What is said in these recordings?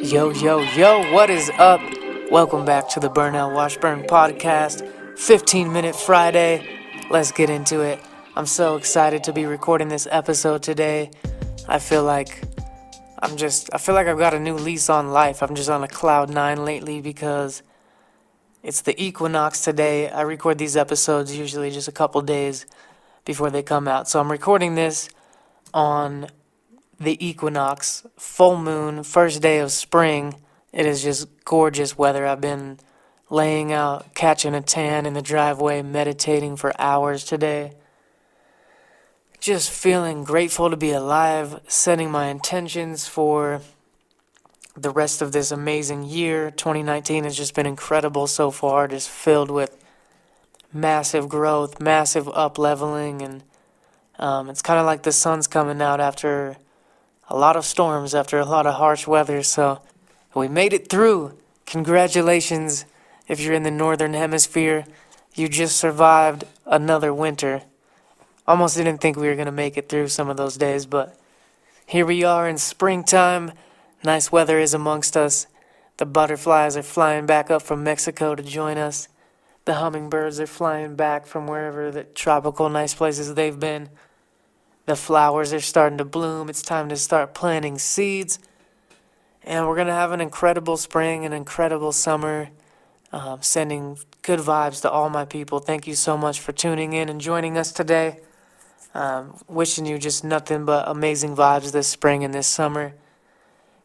Yo, yo, yo, what is up? Welcome back to the Burnell Washburn podcast. 15-minute Friday. Let's get into it. I'm so excited to be recording this episode today. I feel like I've got a new lease on life. I'm just on a cloud nine lately because it's the equinox today. I record these episodes usually just a couple days before they come out. So I'm recording this on the equinox, full moon, first day of spring. It is just gorgeous weather. I've been laying out, catching a tan in the driveway, meditating for hours today. Just feeling grateful to be alive, setting my intentions for the rest of this amazing year. 2019 has just been incredible so far, just filled with massive growth, massive up-leveling, and it's kind of like the sun's coming out after a lot of storms, after a lot of harsh weather, so we made it through. Congratulations if you're in the northern hemisphere. You just survived another winter. Almost didn't think we were going to make it through some of those days, but here we are in springtime. Nice weather is amongst us. The butterflies are flying back up from Mexico to join us. The hummingbirds are flying back from wherever the tropical nice places they've been. The flowers are starting to bloom. It's time to start planting seeds. And we're going to have an incredible spring, an incredible summer. Sending good vibes to all my people. Thank you so much for tuning in and joining us today. Wishing you just nothing but amazing vibes this spring and this summer.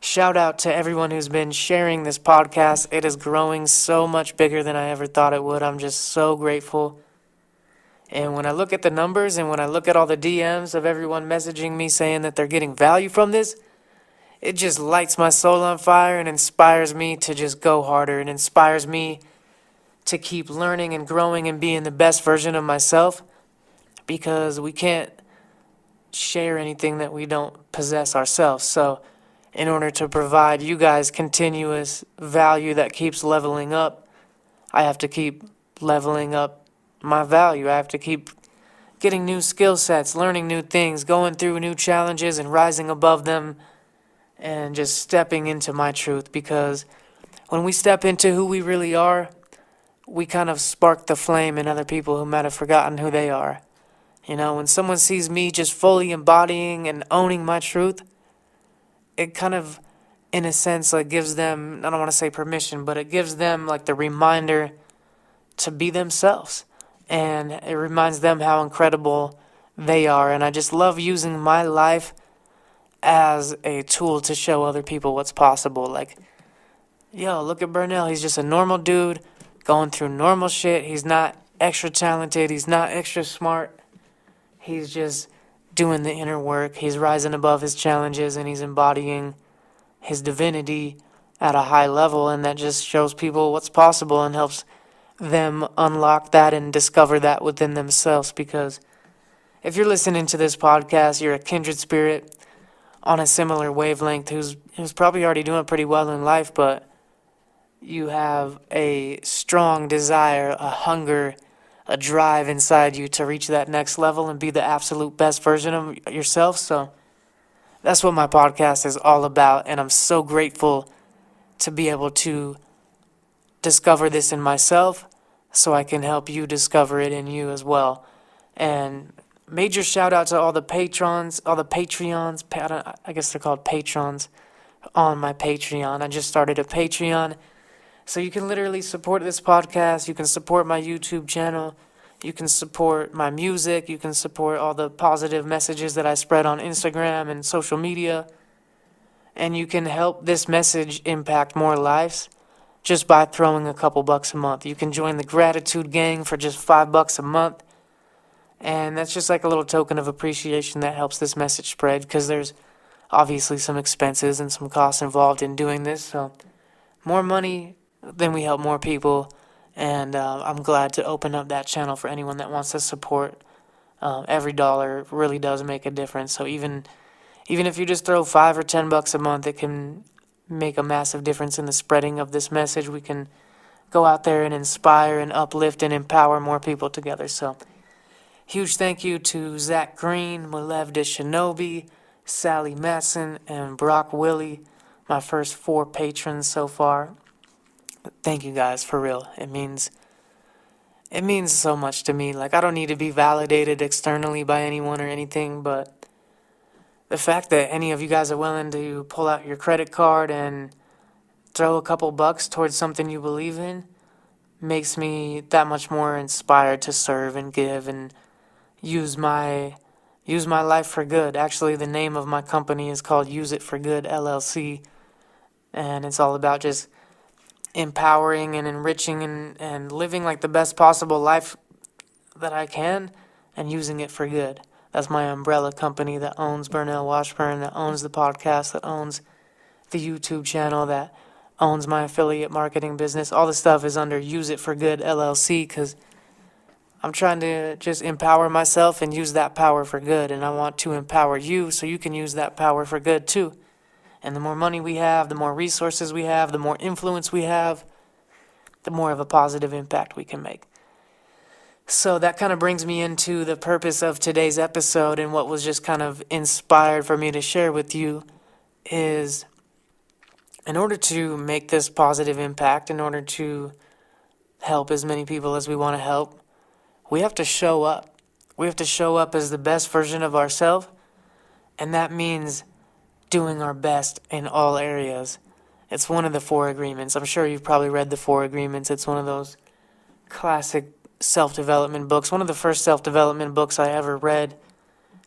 Shout out to everyone who's been sharing this podcast. It is growing so much bigger than I ever thought it would. I'm just so grateful. And when I look at the numbers and when I look at all the DMs of everyone messaging me saying that they're getting value from this, it just lights my soul on fire and inspires me to just go harder. It inspires me to keep learning and growing and being the best version of myself, because we can't share anything that we don't possess ourselves. So in order to provide you guys continuous value that keeps leveling up, I have to keep leveling up my value. I have to keep getting new skill sets, learning new things, going through new challenges and rising above them, and just stepping into my truth. Because when we step into who we really are, we kind of spark the flame in other people who might have forgotten who they are. You know, when someone sees me just fully embodying and owning my truth, it kind of, in a sense, like gives them, I don't want to say permission, but it gives them like the reminder to be themselves. And it reminds them how incredible they are. And I just love using my life as a tool to show other people what's possible. Like, yo, look at Burnell. He's just a normal dude going through normal shit. He's not extra talented. He's not extra smart. He's just doing the inner work. He's rising above his challenges and he's embodying his divinity at a high level. And that just shows people what's possible and helps them unlock that and discover that within themselves. Because if you're listening to this podcast, you're a kindred spirit on a similar wavelength who's probably already doing pretty well in life, but you have a strong desire, a hunger, a drive inside you to reach that next level and be the absolute best version of yourself. So that's what my podcast is all about, and I'm so grateful to be able to discover this in myself so I can help you discover it in you as well. And major shout out to all the patrons, all the Patreons, I guess they're called patrons, on my Patreon. I just started a Patreon, so you can literally support this podcast, you can support my YouTube channel, you can support my music, you can support all the positive messages that I spread on Instagram and social media, and you can help this message impact more lives just by throwing a couple bucks a month. You can join the gratitude gang for just $5 a month. And that's just like a little token of appreciation that helps this message spread, because there's obviously some expenses and some costs involved in doing this. So more money, then we help more people. And I'm glad to open up that channel for anyone that wants to support. Every dollar really does make a difference. So even if you just throw $5 or $10 a month, it can make a massive difference in the spreading of this message. We can go out there and inspire and uplift and empower more people together. So huge thank you to Zach Green, Malev de Shinobi, Sally Matson, and Brock Willie. my first 4 patrons so far. Thank you guys, for real. It means so much to me. Like, I don't need to be validated externally by anyone or anything, but the fact that any of you guys are willing to pull out your credit card and throw a couple bucks towards something you believe in makes me that much more inspired to serve and give and use my life for good. Actually, the name of my company is called Use It for Good LLC, and it's all about just empowering and enriching and living like the best possible life that I can and using it for good. That's my umbrella company that owns Burnell Washburn, that owns the podcast, that owns the YouTube channel, that owns my affiliate marketing business. All the stuff is under Use It for Good LLC because I'm trying to just empower myself and use that power for good. And I want to empower you so you can use that power for good too. And the more money we have, the more resources we have, the more influence we have, the more of a positive impact we can make. So that kind of brings me into the purpose of today's episode, and what was just kind of inspired for me to share with you is, in order to make this positive impact, in order to help as many people as we want to help, we have to show up. We have to show up as the best version of ourselves, and that means doing our best in all areas. It's one of the 4 agreements. I'm sure you've probably read the 4 agreements. It's one of those classic self-development books. One of the first self-development books I ever read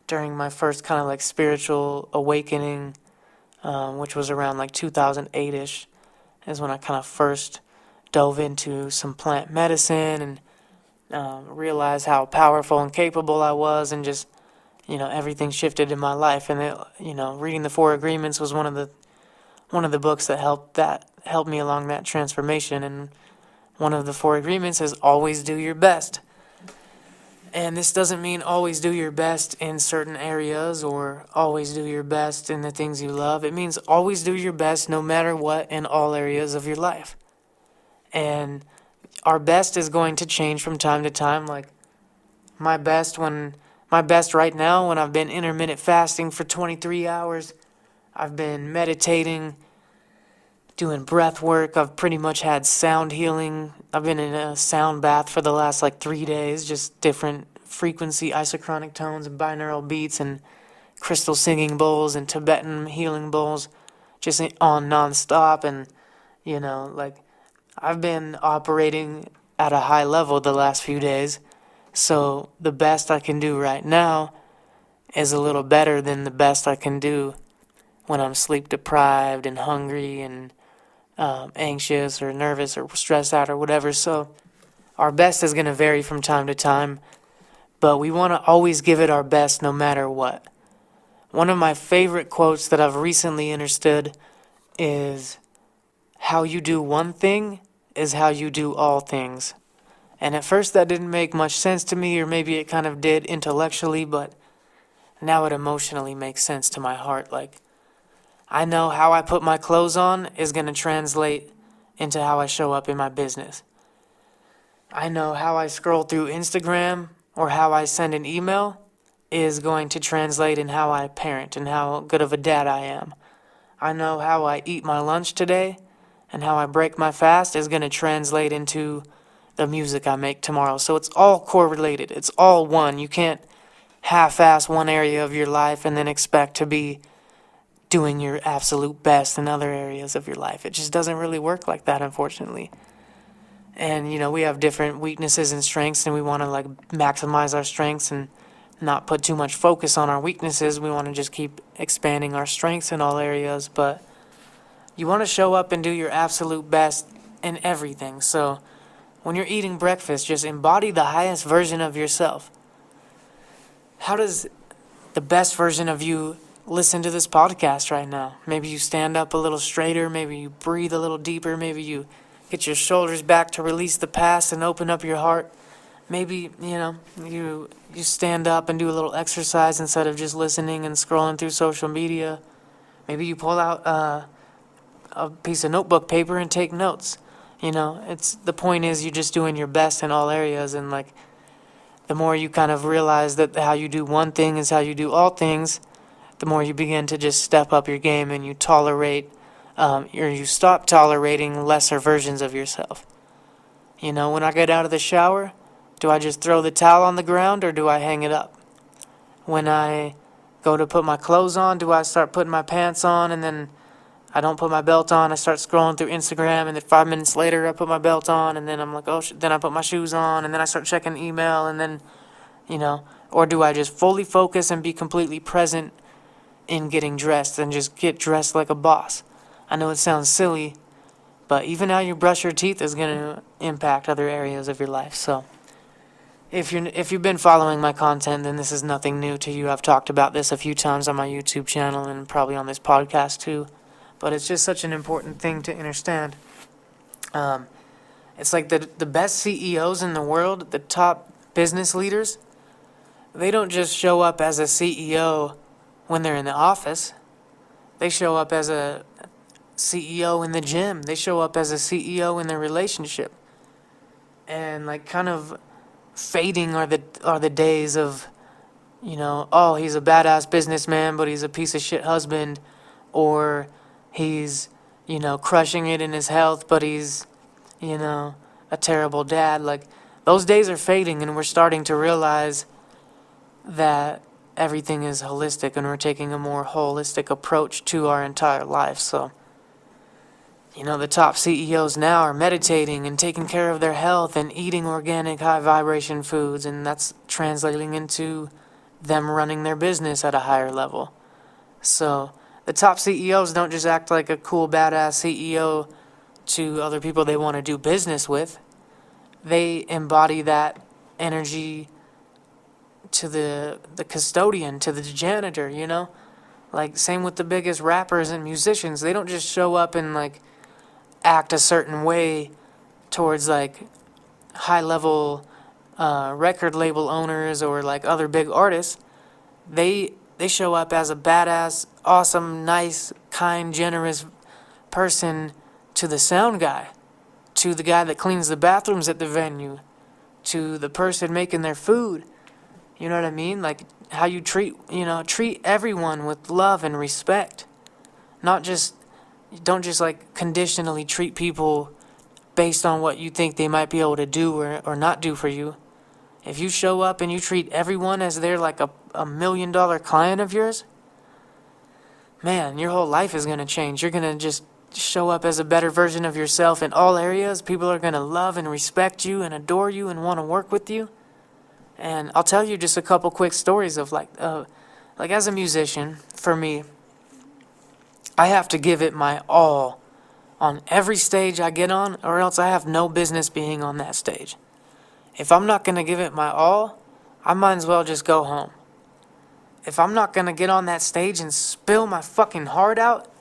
during my first kind of like spiritual awakening, which was around like 2008-ish, is when I kind of first dove into some plant medicine and realized how powerful and capable I was, and just, everything shifted in my life. And reading the 4 agreements was one of the books that helped me along that transformation. And one of the 4 agreements is always do your best. And this doesn't mean always do your best in certain areas or always do your best in the things you love. It means always do your best no matter what in all areas of your life. And our best is going to change from time to time. Like my best right now, when I've been intermittent fasting for 23 hours, I've been meditating, doing breath work. I've pretty much had sound healing. I've been in a sound bath for the last 3 days, just different frequency isochronic tones and binaural beats and crystal singing bowls and Tibetan healing bowls, just on nonstop. And I've been operating at a high level the last few days. So the best I can do right now is a little better than the best I can do when I'm sleep deprived and hungry and anxious or nervous or stressed out or whatever. So our best is going to vary from time to time, but we want to always give it our best no matter what. One of my favorite quotes that I've recently understood is, how you do one thing is how you do all things. And at first that didn't make much sense to me, or maybe it kind of did intellectually, but now it emotionally makes sense to my heart. I know how I put my clothes on is going to translate into how I show up in my business. I know how I scroll through Instagram or how I send an email is going to translate in how I parent and how good of a dad I am. I know how I eat my lunch today and how I break my fast is going to translate into the music I make tomorrow. So it's all correlated. It's all one. You can't half-ass one area of your life and then expect to be doing your absolute best in other areas of your life. It just doesn't really work like that, unfortunately. And, we have different weaknesses and strengths, and we want to maximize our strengths and not put too much focus on our weaknesses. We want to just keep expanding our strengths in all areas, but you want to show up and do your absolute best in everything. So when you're eating breakfast, just embody the highest version of yourself. How does the best version of you listen to this podcast right now? Maybe you stand up a little straighter, maybe you breathe a little deeper, maybe you get your shoulders back to release the past and open up your heart. Maybe, you stand up and do a little exercise instead of just listening and scrolling through social media. Maybe you pull out a piece of notebook paper and take notes. The point is you're just doing your best in all areas, and the more you kind of realize that how you do one thing is how you do all things, the more you begin to just step up your game and you tolerate or you stop tolerating lesser versions of yourself. You know, when I get out of the shower, do I just throw the towel on the ground or do I hang it up? When I go to put my clothes on, do I start putting my pants on and then I don't put my belt on, I start scrolling through Instagram, and then 5 minutes later I put my belt on, and then I'm like, then I put my shoes on, and then I start checking email, and then, or do I just fully focus and be completely present in getting dressed and just get dressed like a boss? I know it sounds silly, but even how you brush your teeth is going to impact other areas of your life. So if you've been following my content, then this is nothing new to you. I've talked about this a few times on my YouTube channel and probably on this podcast too. But it's just such an important thing to understand. It's like the best CEOs in the world, the top business leaders, they don't just show up as a CEO when they're in the office. They show up as a CEO in the gym. They show up as a CEO in their relationship. And like kind of fading are the days of, oh, he's a badass businessman, but he's a piece of shit husband, or he's, crushing it in his health, but he's, a terrible dad. Like, those days are fading, and we're starting to realize that everything is holistic, and we're taking a more holistic approach to our entire life. So, the top CEOs now are meditating and taking care of their health and eating organic, high-vibration foods, and that's translating into them running their business at a higher level. So the top CEOs don't just act like a cool, badass CEO to other people they want to do business with. They embody that energy to the custodian, to the janitor, Like, same with the biggest rappers and musicians. They don't just show up and, like, act a certain way towards, like, high-level record label owners or, like, other big artists. They show up as a badass, awesome, nice, kind, generous person to the sound guy, to the guy that cleans the bathrooms at the venue, to the person making their food. You know what I mean? Like, how you treat everyone with love and respect. Don't just like conditionally treat people based on what you think they might be able to do or not do for you. If you show up and you treat everyone as they're like a $1 million client of yours, man, your whole life is going to change. You're going to just show up as a better version of yourself in all areas. People are going to love and respect you and adore you and want to work with you. And I'll tell you just a couple quick stories of like as a musician, for me, I have to give it my all on every stage I get on, or else I have no business being on that stage. If I'm not going to give it my all, I might as well just go home. If I'm not going to get on that stage and spill my fucking heart out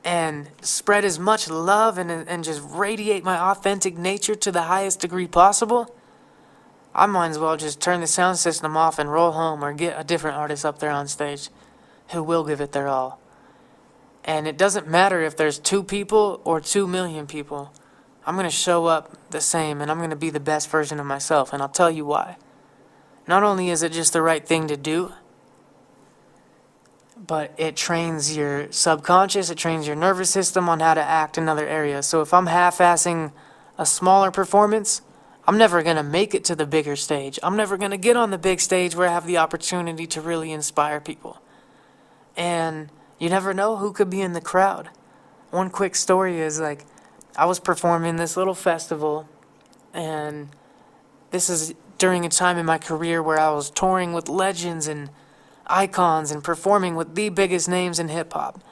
and spread as much love and just radiate my authentic nature to the highest degree possible, I might as well just turn the sound system off and roll home, or get a different artist up there on stage who will give it their all. And it doesn't matter if there's 2 people or 2 million people. I'm going to show up the same, and I'm going to be the best version of myself, and I'll tell you why. Not only is it just the right thing to do, but it trains your subconscious, it trains your nervous system on how to act in other areas. So if I'm half-assing a smaller performance, I'm never going to make it to the bigger stage. I'm never going to get on the big stage where I have the opportunity to really inspire people. And you never know who could be in the crowd. One quick story is, like, I was performing this little festival, and this is during a time in my career where I was touring with legends and icons and performing with the biggest names in hip-hop.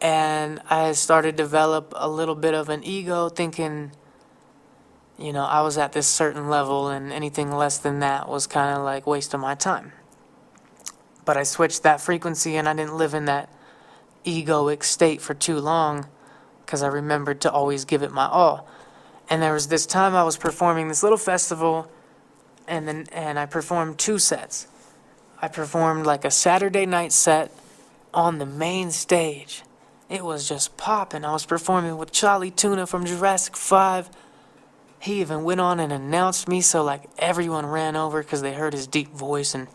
And I started to develop a little bit of an ego, thinking, I was at this certain level, and anything less than that was kind of like waste of my time. But I switched that frequency, and I didn't live in that egoic state for too long, because I remembered to always give it my all. And there was this time I was performing this little festival, and I performed 2 sets. I performed like a Saturday night set on the main stage. It was just popping. I was performing with Charlie Tuna from Jurassic 5. He even went on and announced me, so like everyone ran over because they heard his deep voice, and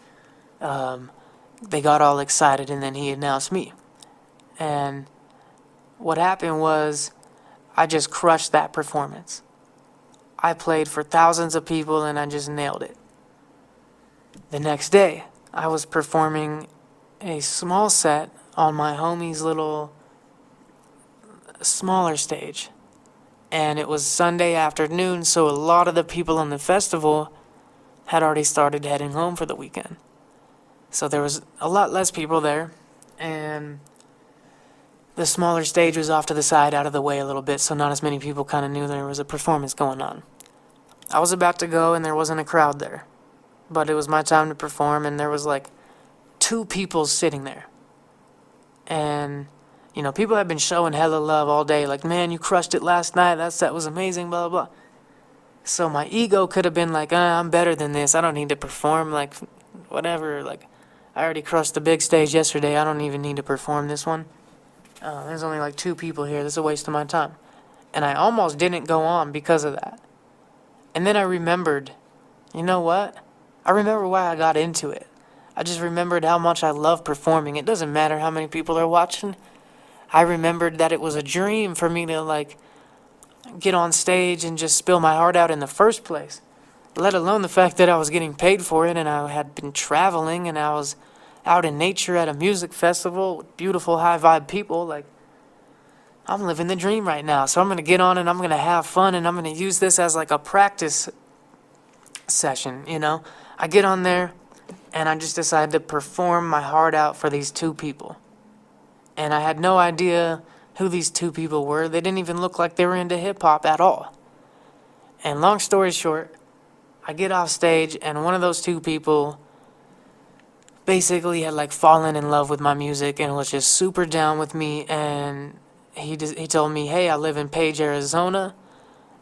they got all excited, and then he announced me. And what happened was I just crushed that performance. I played for thousands of people and I just nailed it. The next day, I was performing a small set on my homie's little smaller stage. And it was Sunday afternoon, so a lot of the people in the festival had already started heading home for the weekend. So there was a lot less people there, and the smaller stage was off to the side, out of the way a little bit, so not as many people kind of knew there was a performance going on. I was about to go, and there wasn't a crowd there. But it was my time to perform, and there was like 2 people sitting there. And, people had been showing hella love all day, like, man, you crushed it last night, that set was amazing, blah, blah, blah. So my ego could have been like, I'm better than this, I don't need to perform, like, whatever, like, I already crushed the big stage yesterday, I don't even need to perform this one. There's only like 2 people here, this is a waste of my time. And I almost didn't go on because of that. And then I remembered, you know what? I remember why I got into it. I just remembered how much I love performing. It doesn't matter how many people are watching. I remembered that it was a dream for me to get on stage and just spill my heart out in the first place. Let alone the fact that I was getting paid for it and I had been traveling and I was out in nature at a music festival with beautiful high vibe people. I'm living the dream right now. So I'm going to get on and I'm going to have fun and I'm going to use this as like a practice session, I get on there and I just decided to perform my heart out for these 2 people. And I had no idea who these 2 people were. They didn't even look like they were into hip-hop at all. And long story short, I get off stage and one of those 2 people basically had fallen in love with my music and was just super down with me. And he told me, hey, I live in Page, Arizona.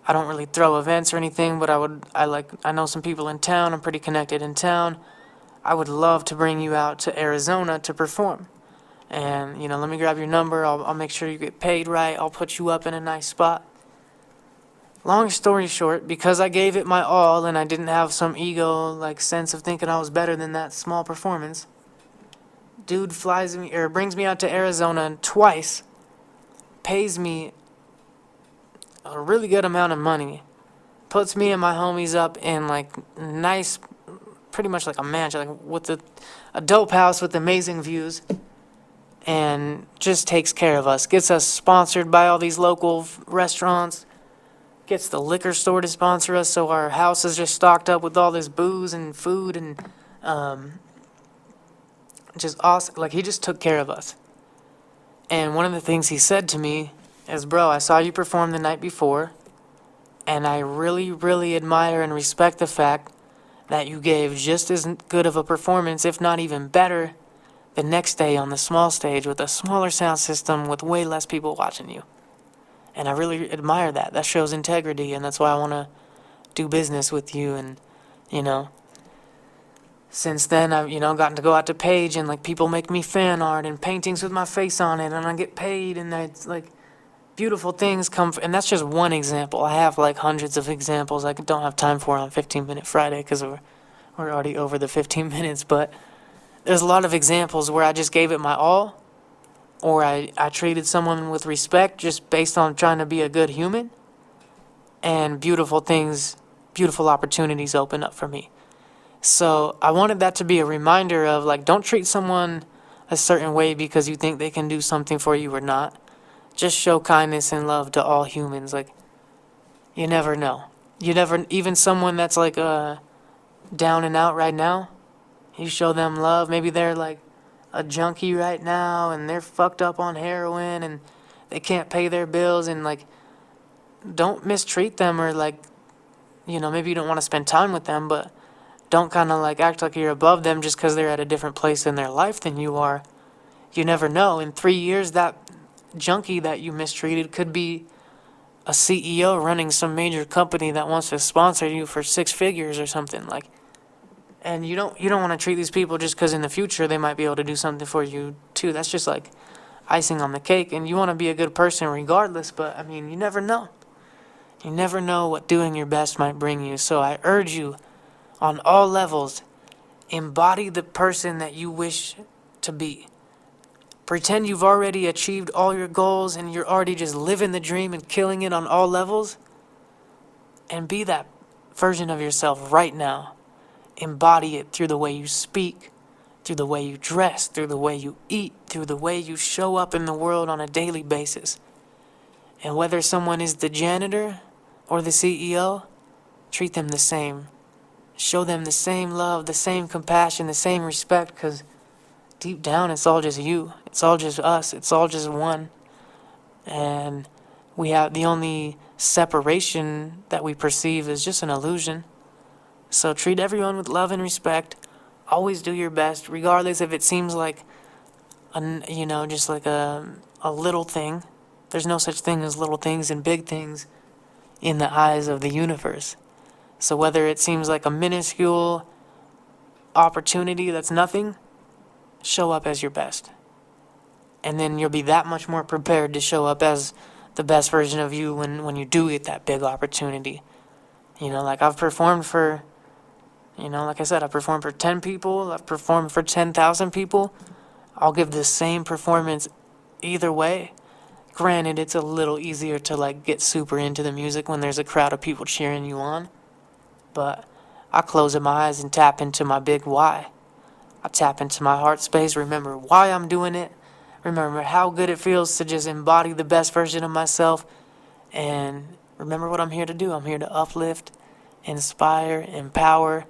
I don't really throw events or anything, but I know some people in town. I'm pretty connected in town. I would love to bring you out to Arizona to perform. And, let me grab your number. I'll make sure you get paid right. I'll put you up in a nice spot. Long story short, because I gave it my all and I didn't have some ego, sense of thinking I was better than that small performance, dude brings me out to Arizona twice, pays me a really good amount of money, puts me and my homies up in nice, pretty much like a mansion, with a dope house with amazing views, and just takes care of us, gets us sponsored by all these local restaurants, gets the liquor store to sponsor us, so our house is just stocked up with all this booze and food and just awesome. He just took care of us. And one of the things he said to me is, bro, I saw you perform the night before, and I really, really admire and respect the fact that you gave just as good of a performance, if not even better, the next day on the small stage with a smaller sound system with way less people watching you. And I really admire that. That shows integrity, and that's why I want to do business with you. And, since then, I've, gotten to go out to Page, and, people make me fan art and paintings with my face on it, and I get paid, and it's, beautiful things come and that's just one example. I have, hundreds of examples I don't have time for on 15-Minute Friday because we're already over the 15 minutes, but there's a lot of examples where I just gave it my all, or I treated someone with respect just based on trying to be a good human, and beautiful opportunities open up for me. So I wanted that to be a reminder of, don't treat someone a certain way because you think they can do something for you or not. Just show kindness and love to all humans. You never know. Even someone that's down and out right now, you show them love. Maybe they're a junkie right now and they're fucked up on heroin and they can't pay their bills, and don't mistreat them, or maybe you don't want to spend time with them, but don't kind of act like you're above them just because they're at a different place in their life than you are. You never know. In 3 years, that junkie that you mistreated could be a CEO running some major company that wants to sponsor you for 6 figures or something. And you don't want to treat these people just because in the future they might be able to do something for you too. That's just icing on the cake, and you want to be a good person regardless, but you never know. You never know what doing your best might bring you. So I urge you on all levels, embody the person that you wish to be. Pretend you've already achieved all your goals and you're already just living the dream and killing it on all levels. And be that version of yourself right now. Embody it through the way you speak, through the way you dress, through the way you eat, through the way you show up in the world on a daily basis. And whether someone is the janitor or the CEO, treat them the same. Show them the same love, the same compassion, the same respect, because deep down it's all just you. It's all just us. It's all just one. And we have the only separation that we perceive is just an illusion. So treat everyone with love and respect. Always do your best, regardless if it seems like, just like a little thing. There's no such thing as little things and big things in the eyes of the universe. So whether it seems like a minuscule opportunity that's nothing, show up as your best. And then you'll be that much more prepared to show up as the best version of you when you do get that big opportunity. Like I've performed for, like I said, I performed for 10 people. I've performed for 10,000 people. I'll give the same performance either way. Granted, it's a little easier to get super into the music when there's a crowd of people cheering you on. But I close my eyes and tap into my big why. I tap into my heart space, remember why I'm doing it. Remember how good it feels to just embody the best version of myself. And remember what I'm here to do. I'm here to uplift, inspire, empower,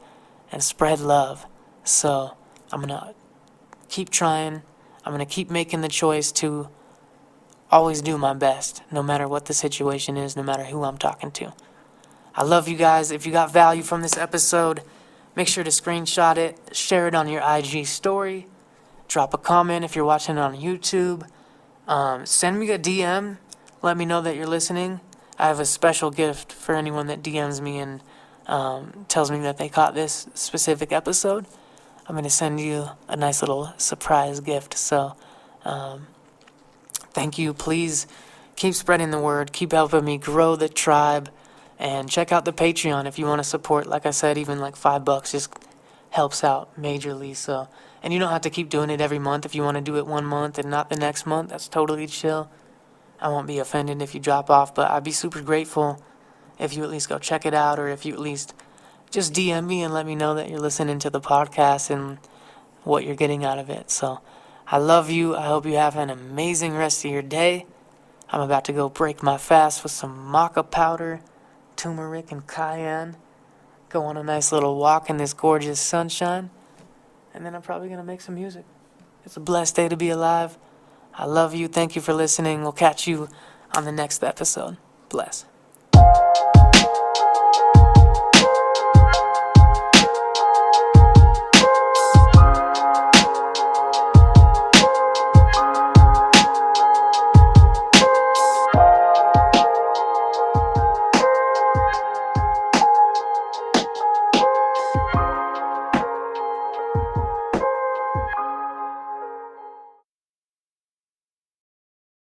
and spread love. So I'm going to keep trying. I'm going to keep making the choice to always do my best, no matter what the situation is, no matter who I'm talking to. I love you guys. If you got value from this episode, make sure to screenshot it, share it on your IG story, drop a comment if you're watching it on YouTube. Send me a DM. Let me know that you're listening. I have a special gift for anyone that DMs me and tells me that they caught this specific episode. I'm going to send you a nice little surprise gift. So thank you. Please keep spreading the word. Keep helping me grow the tribe. And check out the Patreon if you want to support. Like I said, even like $5 just helps out majorly. So, and you don't have to keep doing it every month. If you want to do it 1 month and not the next month, that's totally chill. I won't be offended if you drop off, but I'd be super grateful if you at least go check it out, or if you at least just DM me and let me know that you're listening to the podcast and what you're getting out of it. So I love you. I hope you have an amazing rest of your day. I'm about to go break my fast with some maca powder, turmeric, and cayenne. Go on a nice little walk in this gorgeous sunshine. And then I'm probably going to make some music. It's a blessed day to be alive. I love you. Thank you for listening. We'll catch you on the next episode. Bless.